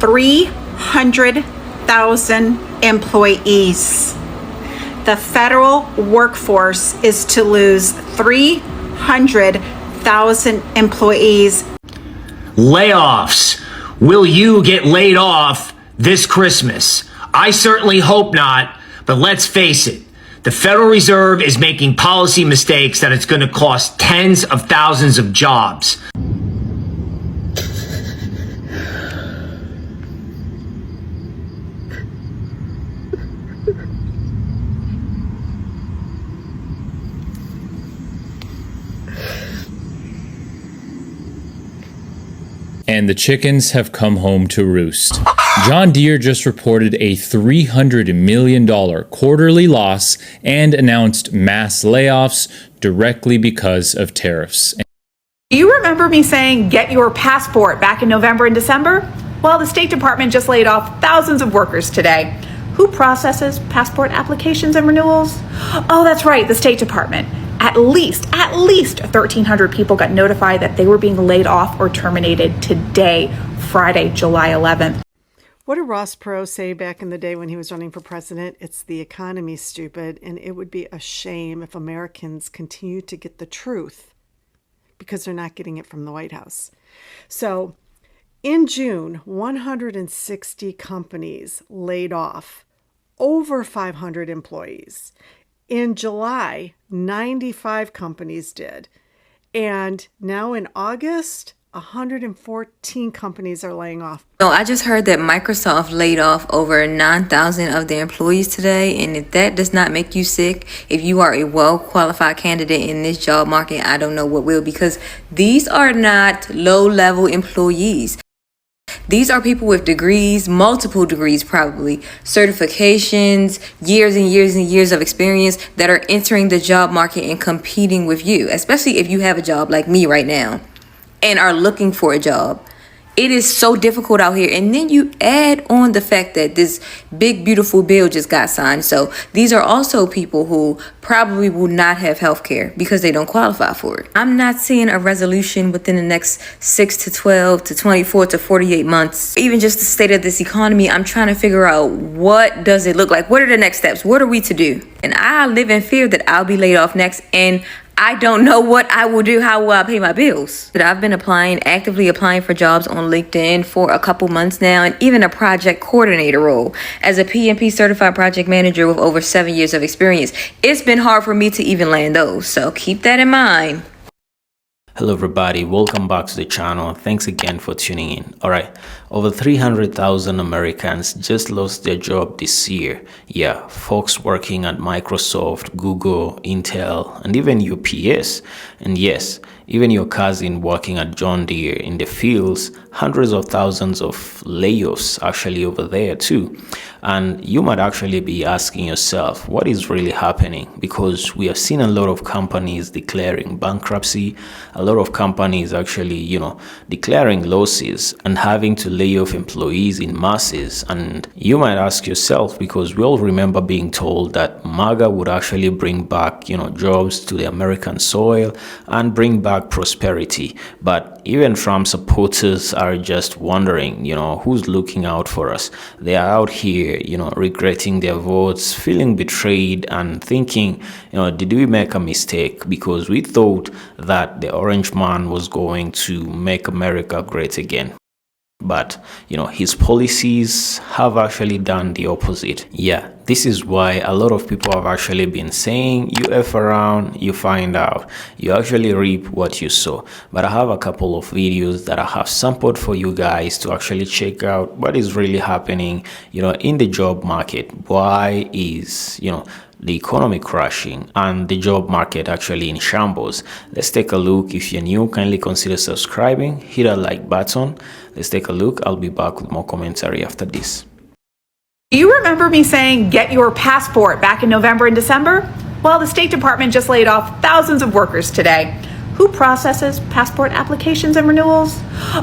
300,000 employees. The federal workforce is to lose 300,000 employees. Layoffs. Will you get laid off this Christmas? I certainly hope not, but let's face it. The Federal Reserve is making policy mistakes that it's going to cost tens of thousands of jobs. And the chickens have come home to roost. John Deere just reported a $300 million quarterly loss and announced mass layoffs directly because of tariffs. Do you remember me saying get your passport back in November and December? Well, the State Department just laid off thousands of workers today. Who processes passport applications and renewals? Oh, that's right, the State Department. At least 1,300 people got notified that they were being laid off or terminated today, Friday, July 11th. What did Ross Perot say back in the day when he was running for president? It's the economy, stupid, and it would be a shame if Americans continue to get the truth because they're not getting it from the White House. So in June, 160 companies laid off over 500 employees. In July, 95 companies did. And now in August, 114 companies are laying off. So I just heard that Microsoft laid off over 9,000 of their employees today. And if that does not make you sick, if you are a well-qualified candidate in this job market, I don't know what will, because these are not low-level employees. These are people with degrees, multiple degrees probably, certifications, years and years and years of experience that are entering the job market and competing with you, especially if you have a job like me right now and are looking for a job. It is so difficult out here. And then you add on the fact that this big, beautiful bill just got signed. So these are also people who probably will not have health care because they don't qualify for it. I'm not seeing a resolution within the next 6 to 12 to 24 to 48 months. Even just the state of this economy, I'm trying to figure out, what does it look like? What are the next steps? What are we to do? And I live in fear that I'll be laid off next, and I don't know what I will do. How will I pay my bills? But I've been actively applying for jobs on LinkedIn for a couple months now, and even a project coordinator role as a PMP certified project manager with over 7 years of experience. It's been hard for me to even land those, so keep that in mind. Hello everybody, welcome back to the channel. Thanks again for tuning in. Alright, over 300,000 Americans just lost their job this year. Yeah, folks working at Microsoft, Google, Intel, and even UPS. And yes, even your cousin working at John Deere in the fields, hundreds of thousands of layoffs actually over there too. And you might actually be asking yourself, what is really happening? Because we have seen a lot of companies declaring bankruptcy, a lot of companies actually, declaring losses and having to lay off employees in masses. And you might ask yourself, because we all remember being told that MAGA would actually bring back, jobs to the American soil and bring back prosperity. But even Trump supporters are just wondering, who's looking out for us? They are out here, regretting their votes, feeling betrayed and thinking, did we make a mistake? Because we thought that the orange man was going to make America great again. But, his policies have actually done the opposite. Yeah, this is why a lot of people have actually been saying, you F around, you find out. You actually reap what you sow. But I have a couple of videos that I have sampled for you guys to actually check out what is really happening, in the job market. Why is, the economy crashing and the job market actually in shambles? Let's take a look. If you're new, kindly consider subscribing, hit that like button. Let's take a look. I'll be back with more commentary after this. Do you remember me saying get your passport back in November and December? Well, the State Department just laid off thousands of workers today. Who processes passport applications and renewals?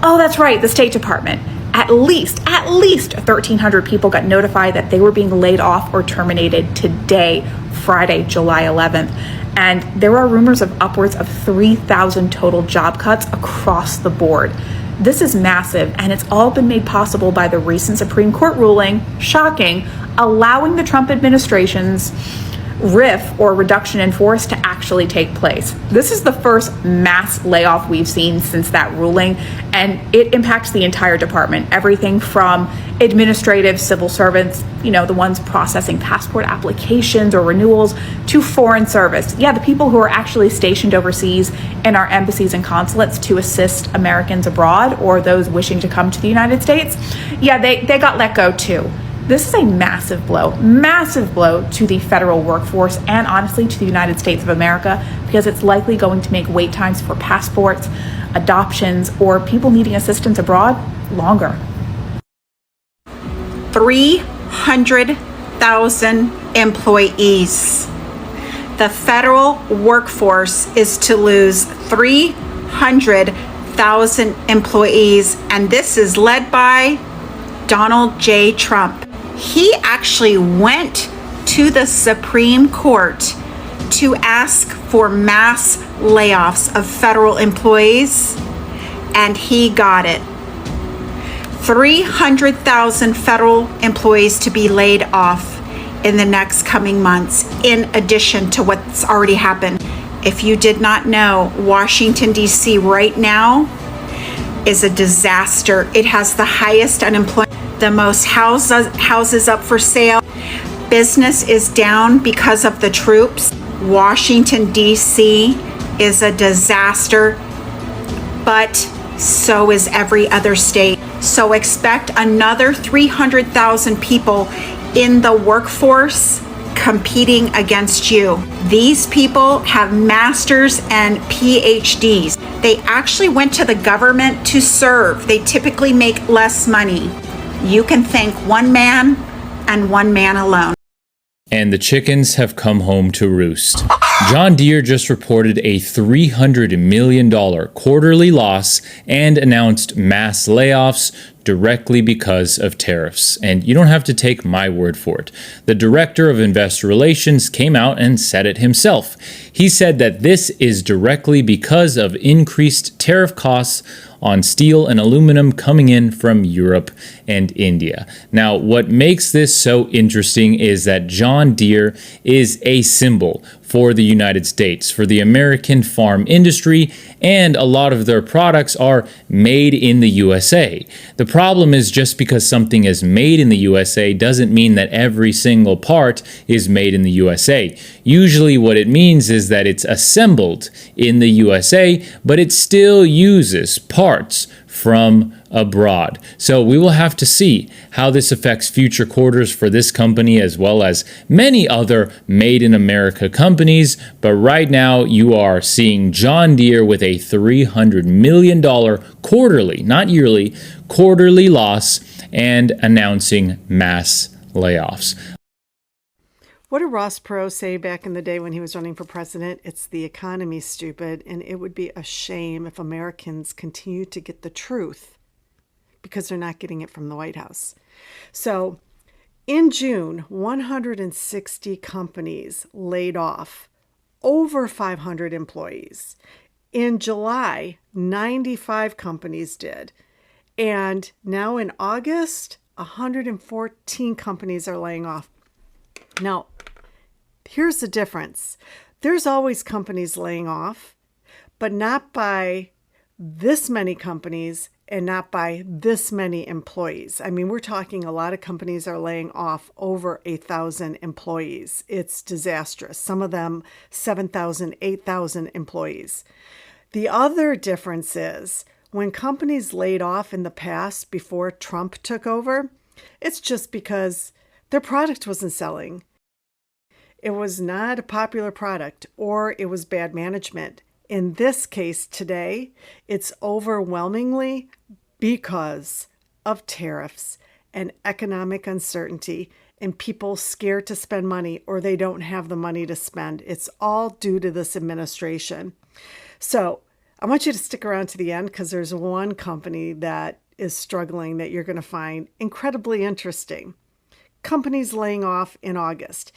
Oh, that's right, the State Department. At least 1,300 people got notified that they were being laid off or terminated today, Friday, July 11th. And there are rumors of upwards of 3,000 total job cuts across the board. This is massive, and it's all been made possible by the recent Supreme Court ruling, shocking, allowing the Trump administration's RIF, or reduction in force, to actually take place. This is the first mass layoff we've seen since that ruling, and it impacts the entire department. Everything from administrative civil servants, the ones processing passport applications or renewals, to foreign service. Yeah, the people who are actually stationed overseas in our embassies and consulates to assist Americans abroad or those wishing to come to the United States. Yeah, they got let go too. This is a massive blow to the federal workforce and honestly to the United States of America, because it's likely going to make wait times for passports, adoptions, or people needing assistance abroad longer. 300,000 employees. The federal workforce is to lose 300,000 employees, and this is led by Donald J. Trump. He actually went to the Supreme Court to ask for mass layoffs of federal employees, and he got it. 300,000 federal employees to be laid off in the next coming months, in addition to what's already happened. If you did not know, Washington, D.C. right now is a disaster. It has the highest unemployment, the most houses up for sale. Business is down because of the troops. Washington, D.C. is a disaster, but so is every other state. So expect another 300,000 people in the workforce competing against you. These people have masters and PhDs. They actually went to the government to serve. They typically make less money. You can thank one man and one man alone. And the chickens have come home to roost. John Deere just reported a $300 million quarterly loss and announced mass layoffs directly because of tariffs. And you don't have to take my word for it. The director of investor relations came out and said it himself. He said that this is directly because of increased tariff costs on steel and aluminum coming in from Europe and India. Now, what makes this so interesting is that John Deere is a symbol for the United States, for the American farm industry, and a lot of their products are made in the USA. The problem is, just because something is made in the USA doesn't mean that every single part is made in the USA. Usually what it means is that it's assembled in the USA, but it still uses parts from abroad. So we will have to see how this affects future quarters for this company, as well as many other made in America companies. But right now you are seeing John Deere with a $300 million quarterly, not yearly, quarterly loss, and announcing mass layoffs. What did Ross Perot say back in the day when he was running for president? It's the economy, stupid, and it would be a shame if Americans continue to get the truth because they're not getting it from the White House. So in June, 160 companies laid off over 500 employees. In July, 95 companies did. And now in August, 114 companies are laying off. Now, here's the difference. There's always companies laying off, but not by this many companies and not by this many employees. I mean, we're talking a lot of companies are laying off over 1,000 employees. It's disastrous. Some of them 7,000, 8,000 employees. The other difference is when companies laid off in the past before Trump took over, it's just because their product wasn't selling. It was not a popular product, or it was bad management. In this case today, it's overwhelmingly because of tariffs and economic uncertainty and people scared to spend money, or they don't have the money to spend. It's all due to this administration. So I want you to stick around to the end, because there's one company that is struggling that you're going to find incredibly interesting. Companies laying off in August.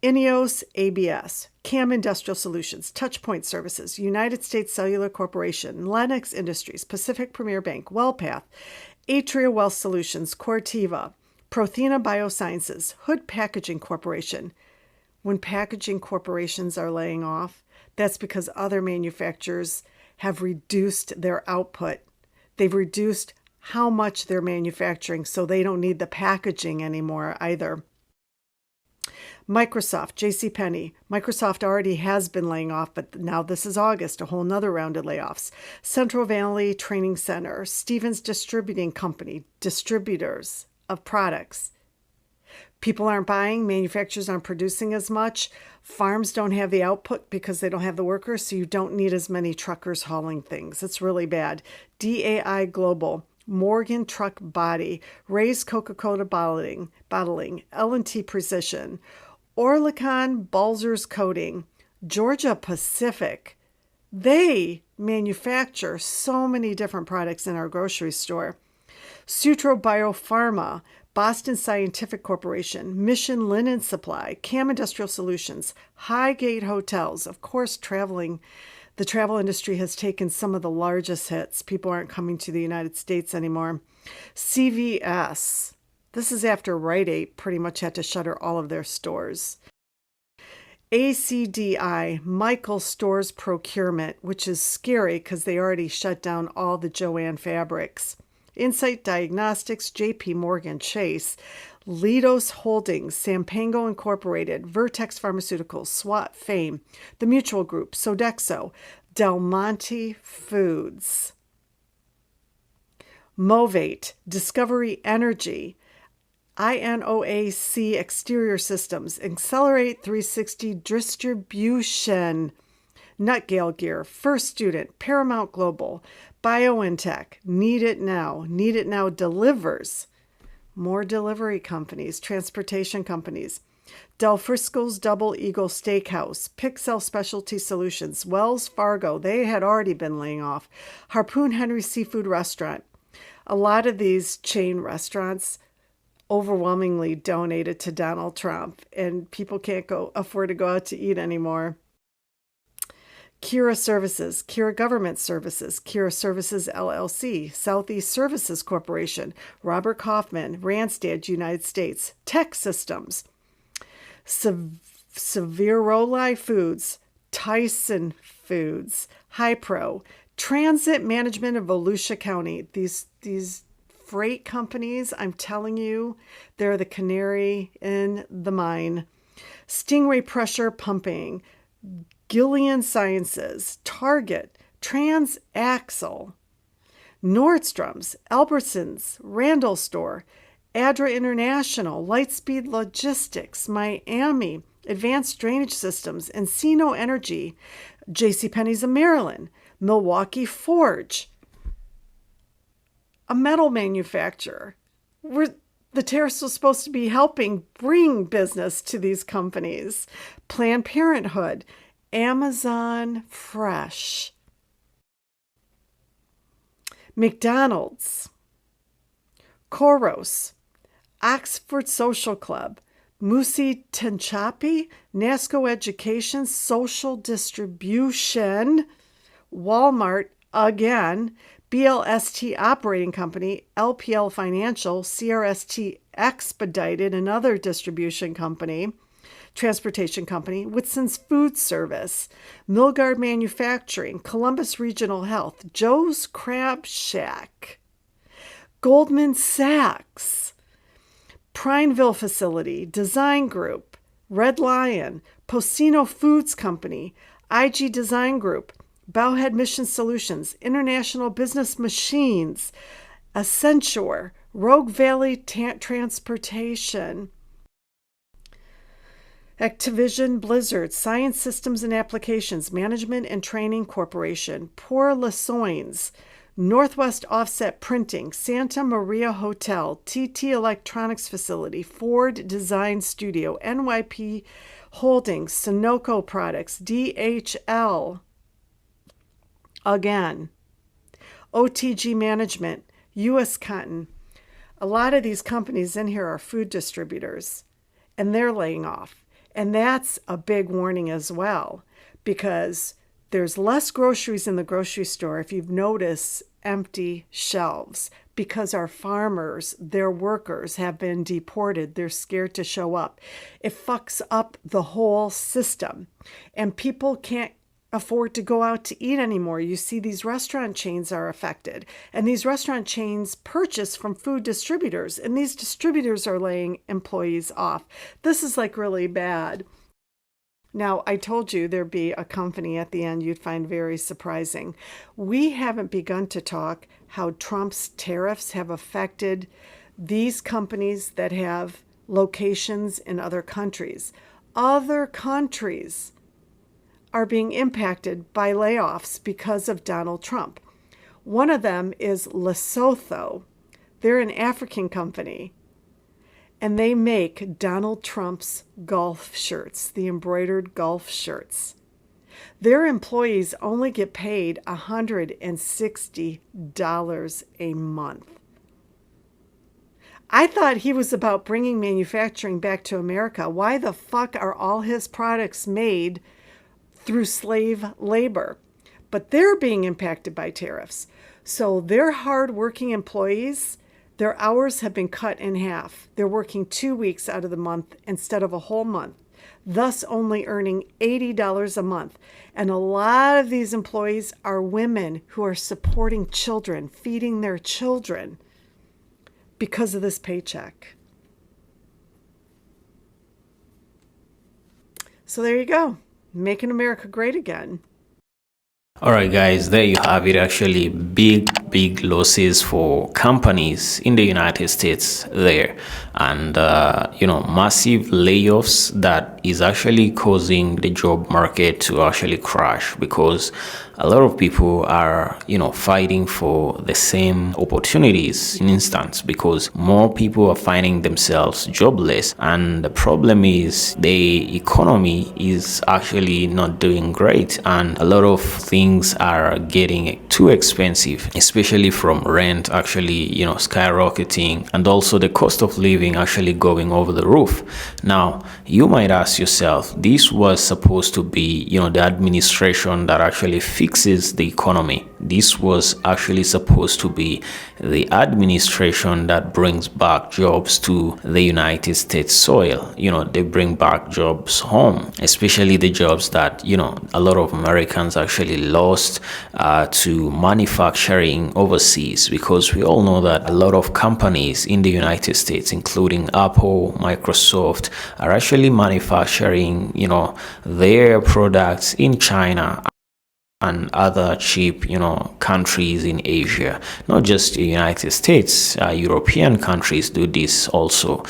Ineos ABS, CAM Industrial Solutions, Touchpoint Services, United States Cellular Corporation, Lennox Industries, Pacific Premier Bank, WellPath, Atria Wealth Solutions, Corteva, Prothena Biosciences, Hood Packaging Corporation. When packaging corporations are laying off, that's because other manufacturers have reduced their output. They've reduced how much they're manufacturing, so they don't need the packaging anymore either. Microsoft, JCPenney. Microsoft already has been laying off, but now this is August, a whole nother round of layoffs. Central Valley Training Center, Stevens Distributing Company, distributors of products. People aren't buying, manufacturers aren't producing as much, farms don't have the output because they don't have the workers, so you don't need as many truckers hauling things. It's really bad. DAI Global, Morgan Truck Body, Ray's Coca-Cola Bottling, L&T Precision, Orlicon Balzers Coating, Georgia Pacific. They manufacture so many different products in our grocery store. Sutro Biopharma, Boston Scientific Corporation, Mission Linen Supply, CAM Industrial Solutions, Highgate Hotels. Of course, the travel industry has taken some of the largest hits. People aren't coming to the United States anymore. CVS. This is after Rite Aid pretty much had to shutter all of their stores. ACDI, Michael Stores Procurement, which is scary because they already shut down all the Joann fabrics. Insight Diagnostics, JP Morgan Chase, Leidos Holdings, Sampango Incorporated, Vertex Pharmaceuticals, SWAT Fame, The Mutual Group, Sodexo, Del Monte Foods, Movate, Discovery Energy, INOAC Exterior Systems, Accelerate 360 Distribution, Nutgale Gear, First Student, Paramount Global, BioNTech, Need It Now delivers. More delivery companies, transportation companies. Del Frisco's Double Eagle Steakhouse, Pixel Specialty Solutions, Wells Fargo, they had already been laying off. Harpoon Henry Seafood Restaurant. A lot of these chain restaurants overwhelmingly donated to Donald Trump, and people can't afford to go out to eat anymore. Kira Services, Kira Government Services, Kira Services LLC, Southeast Services Corporation, Robert Kaufman, Randstad, United States, Tech Systems, Severoli Foods, Tyson Foods, Hypro, Transit Management of Volusia County. These freight companies, I'm telling you, they're the canary in the mine. Stingray Pressure Pumping, Gillian Sciences, Target, Transaxle, Nordstrom's, Albertsons, Randall Store, Adra International, Lightspeed Logistics, Miami, Advanced Drainage Systems, Encino Energy, JCPenney's of Maryland, Milwaukee Forge, a metal manufacturer. The tariffs was supposed to be helping bring business to these companies. Planned Parenthood, Amazon Fresh, McDonald's, Koros, Oxford Social Club, Musi Tenchapi, NASCO Education, Social Distribution, Walmart again, BLST Operating Company, LPL Financial, CRST Expedited, another distribution company, transportation company, Whitson's Food Service, Milgard Manufacturing, Columbus Regional Health, Joe's Crab Shack, Goldman Sachs, Prineville Facility, Design Group, Red Lion, Pocino Foods Company, IG Design Group, Bowhead Mission Solutions, International Business Machines, Accenture, Rogue Valley Transportation, Activision Blizzard, Science Systems and Applications, Management and Training Corporation, Pour Lasoins, Northwest Offset Printing, Santa Maria Hotel, TT Electronics Facility, Ford Design Studio, NYP Holdings, Sunoco Products, DHL, again, OTG Management, U.S. Cotton. A lot of these companies in here are food distributors, and they're laying off. And that's a big warning as well, because there's less groceries in the grocery store, if you've noticed, empty shelves, because our farmers, their workers have been deported. They're scared to show up. It fucks up the whole system, and people can't afford to go out to eat anymore. You see, these restaurant chains are affected, and these restaurant chains purchase from food distributors, and these distributors are laying employees off. This is like really bad. Now, I told you there'd be a company at the end you'd find very surprising. We haven't begun to talk how Trump's tariffs have affected these companies that have locations in other countries. Other countries are being impacted by layoffs because of Donald Trump. One of them is Lesotho. They're an African company, and they make Donald Trump's golf shirts, the embroidered golf shirts. Their employees only get paid $160 a month. I thought he was about bringing manufacturing back to America. Why the fuck are all his products made through slave labor? But they're being impacted by tariffs. So their hard-working employees, their hours have been cut in half. They're working 2 weeks out of the month instead of a whole month, thus only earning $80 a month. And a lot of these employees are women who are supporting children, feeding their children because of this paycheck. So there you go. Making America great again. All right, guys, there you have it. Actually, big losses for companies in the United States there, and massive layoffs that is actually causing the job market to actually crash, because a lot of people are fighting for the same opportunities in instance, because more people are finding themselves jobless. And the problem is the economy is actually not doing great, and a lot of things are getting too expensive, especially from rent actually skyrocketing, and also the cost of living actually going over the roof. Now you might ask yourself, this was supposed to be the administration that actually fixes the economy. This was actually supposed to be the administration that brings back jobs to the United States soil. They bring back jobs home, especially the jobs that a lot of Americans actually lost to manufacturing overseas, because we all know that a lot of companies in the United States, including Apple, Microsoft, are actually manufacturing their products in China and other cheap countries in Asia. Not just the United States, European countries do this also,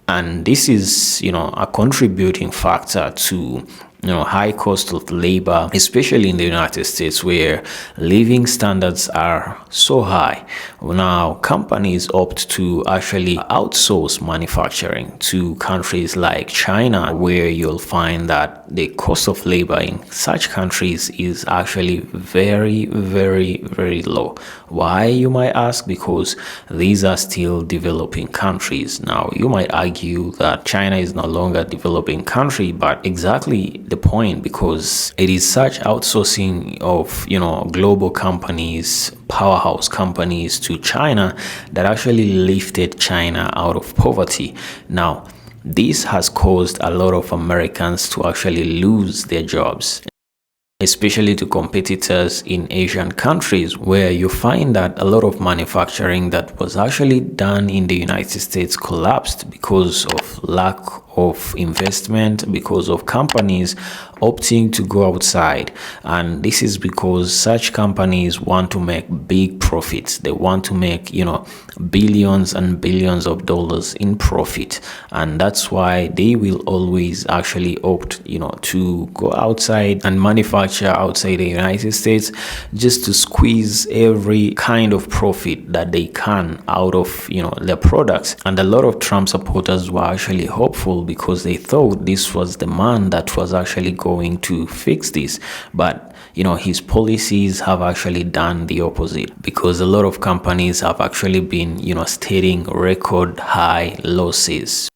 and this is a contributing factor to high cost of labor, especially in the United States, where living standards are so high. Now companies opt to actually outsource manufacturing to countries like China, where you'll find that the cost of labor in such countries is actually very, very, very low. Why, you might ask? Because these are still developing countries. Now you might argue that China is no longer a developing country, but exactly the point, because it is such outsourcing of global companies, powerhouse companies to China, that actually lifted China out of poverty. Now this has caused a lot of Americans to actually lose their jobs, especially to competitors in Asian countries, where you find that a lot of manufacturing that was actually done in the United States collapsed because of lack of investment, because of companies opting to go outside. And this is because such companies want to make big profits. They want to make billions and billions of dollars in profit, and that's why they will always actually opt to go outside and manufacture outside the United States, just to squeeze every kind of profit that they can out of their products. And a lot of Trump supporters were actually hopeful, because they thought this was the man that was actually going to fix this. But his policies have actually done the opposite, because a lot of companies have actually been stating record high losses.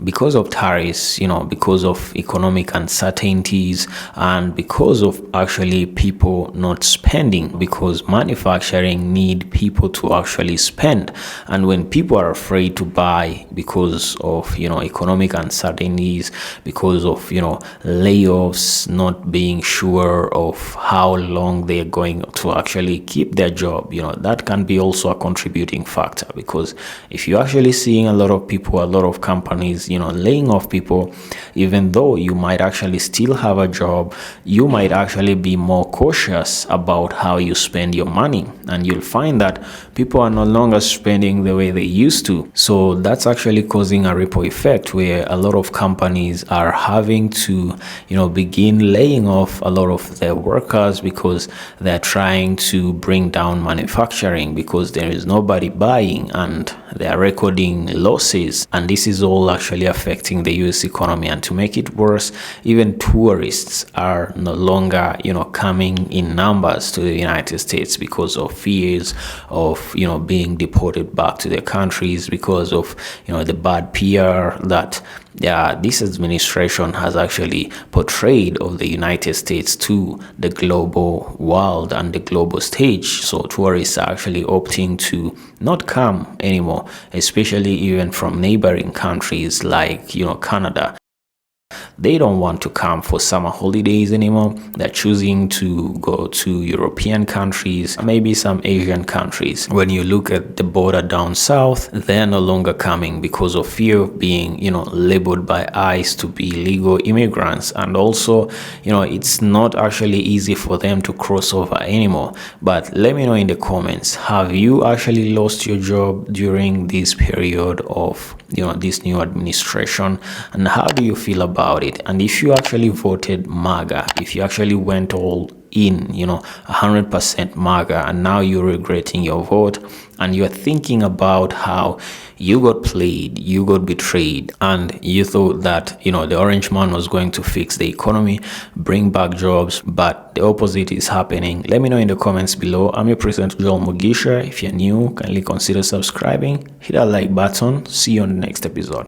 because of tariffs, because of economic uncertainties, and because of actually people not spending, because manufacturing need people to actually spend. And when people are afraid to buy because of, economic uncertainties, because of, layoffs, not being sure of how long they're going to actually keep their job, that can be also a contributing factor. Because if you're actually seeing a lot of people, a lot of companies, laying off people, even though you might actually still have a job, you might actually be more cautious about how you spend your money, and you'll find that people are no longer spending the way they used to. So that's actually causing a ripple effect where a lot of companies are having to, begin laying off a lot of their workers because they're trying to bring down manufacturing, because there is nobody buying and they are recording losses. And this is all actually affecting the US economy. And to make it worse, even tourists are no longer, coming in numbers to the United States because of fears of, being deported back to their countries, because of, the bad PR that this administration has actually portrayed of the United States to the global world and the global stage. So tourists are actually opting to not come anymore, especially even from neighboring countries like, Canada. They don't want to come for summer holidays anymore. They're choosing to go to European countries, maybe some Asian countries. When you look at the border down south, they're no longer coming because of fear of being, labeled by ICE to be illegal immigrants. And also, it's not actually easy for them to cross over anymore. But let me know in the comments, have you actually lost your job during this period of, this new administration? And how do you feel about it? And if you actually voted MAGA, if you actually went all in, 100% MAGA, and now you're regretting your vote, and you're thinking about how you got played, you got betrayed, and you thought that, the orange man was going to fix the economy, bring back jobs, but the opposite is happening. Let me know in the comments below. I'm your presenter, Joel Mugisha. If you're new, kindly consider subscribing, hit that like button. See you on the next episode.